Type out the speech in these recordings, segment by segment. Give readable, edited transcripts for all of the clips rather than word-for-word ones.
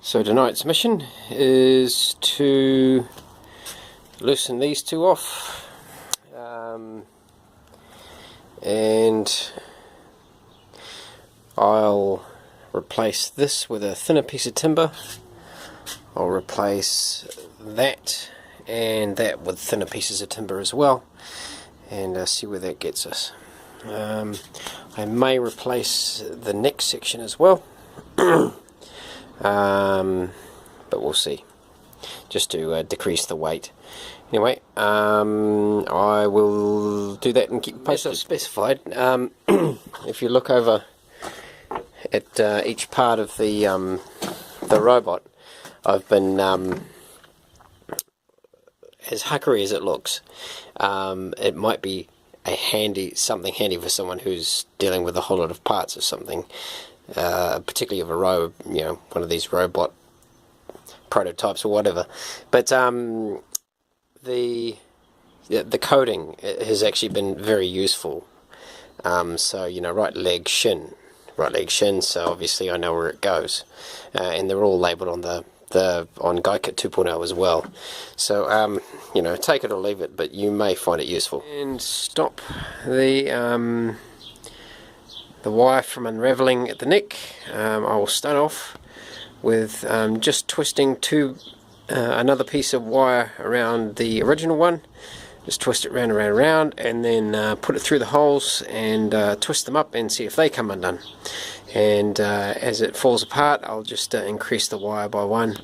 So tonight's mission is to loosen these two off, and I'll replace this with a thinner piece of timber. I'll replace that and that with thinner pieces of timber as well, and see where that gets us. I may replace the neck section as well. But we'll see, just to decrease the weight. Anyway, I will do that and keep posted. Specified. If you look over at each part of the robot, I've been, as huckery as it looks, it might be something handy for someone who's dealing with a whole lot of parts or something. Particularly of one of these robot prototypes or whatever. But the coding has actually been very useful. So right leg, shin, so obviously I know where it goes, and they're all labelled on on Guykit 2.0 as well. So take it or leave it, but you may find it useful. And stop the wire from unravelling at the neck. I will start off with just twisting another piece of wire around the original one. Just twist it round, and then put it through the holes and twist them up and see if they come undone. And as it falls apart, I'll just increase the wire by one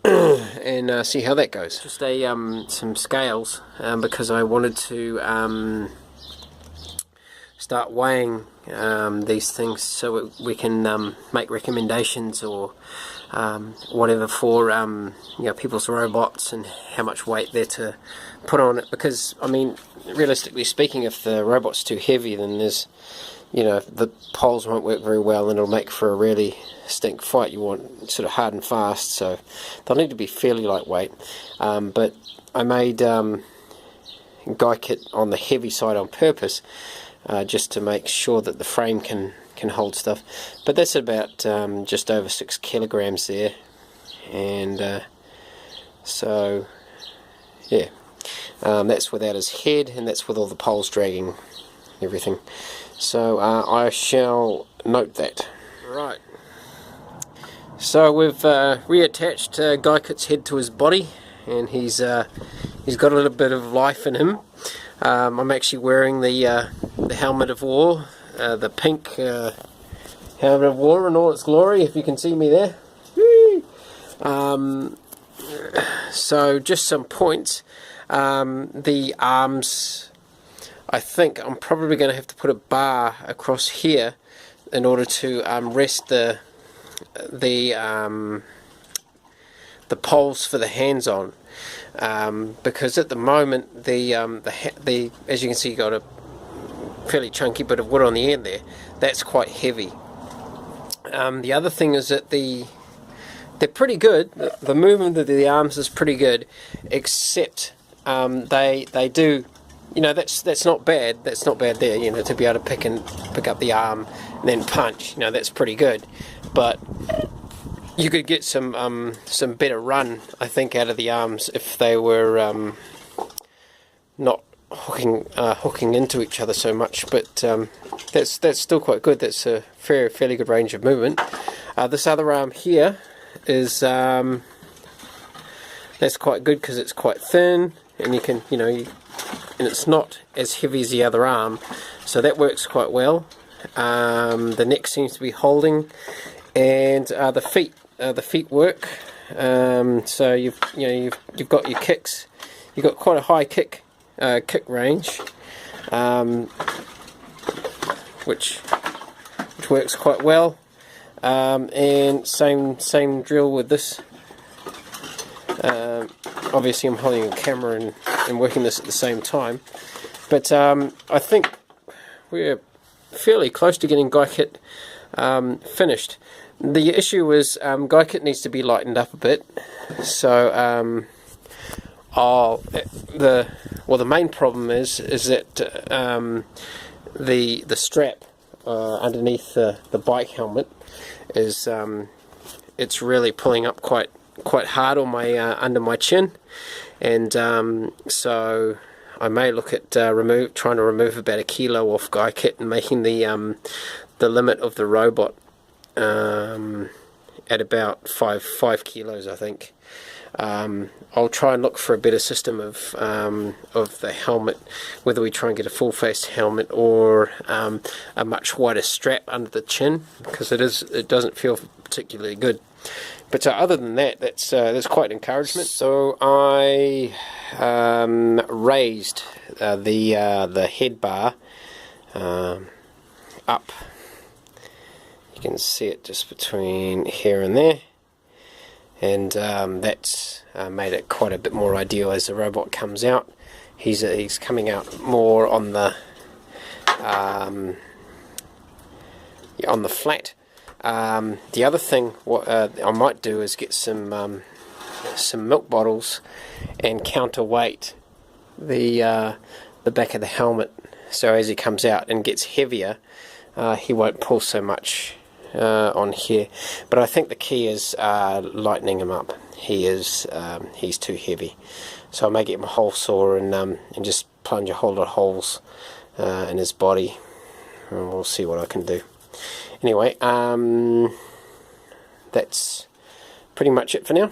and see how that goes. Just some scales because I wanted to start weighing these things so we can make recommendations or whatever for people's robots and how much weight they're to put on it. Because I mean, realistically speaking, if the robot's too heavy, then there's the poles won't work very well, and it'll make for a really stink fight. You want sort of hard and fast, so they'll need to be fairly lightweight. But I made Guykit on the heavy side on purpose, just to make sure that the frame can hold stuff. But that's about just over 6 kilograms there, and so yeah, that's without his head, and that's with all the poles dragging everything. So I shall note that. Right. So we've reattached Guykit's head to his body, and he's got a little bit of life in him. I'm actually wearing the helmet of war, the pink helmet of war in all its glory, if you can see me there. So just some points. The arms, I think I'm probably going to have to put a bar across here in order to rest the poles for the hands on. Because at the moment the as you can see, got a fairly chunky bit of wood on the end there. That's quite heavy. The other thing is that they're pretty good. The movement of the arms is pretty good, except they do, that's not bad. That's not bad there. To be able to pick up the arm and then punch. That's pretty good. But you could get some better run, I think, out of the arms if they were not hooking into each other so much. But that's still quite good. That's a fairly good range of movement. This other arm here is that's quite good because it's quite thin, and you can and it's not as heavy as the other arm, so that works quite well. The neck seems to be holding, and the feet work. So you've got your kicks. You've got quite a high kick range, which works quite well. And same drill with this. Obviously I'm holding a camera and working this at the same time, but I think we're fairly close to getting Guykit finished. The issue is Guykit needs to be lightened up a bit, so the main problem is that the strap underneath the bike helmet is it's really pulling up quite hard on my under my chin, and so I may look at trying to remove about 1 kilo off Guykit and making the limit of the robot at about 5 kilos, I think. I'll try and look for a better system of the helmet, whether we try and get a full-faced helmet or a much wider strap under the chin, because it doesn't feel particularly good. But other than that, that's quite encouragement. So I raised the head bar up. You can see it just between here and there, and that's made it quite a bit more ideal as the robot comes out. He's coming out more on the flat. The other thing what I might do is get some milk bottles and counterweight the back of the helmet, so as he comes out and gets heavier, he won't pull so much on here. But I think the key is lightening him up. He's too heavy, so I may get him a hole saw and just plunge a whole lot of holes in his body, and we'll see what I can do. Anyway, that's pretty much it for now.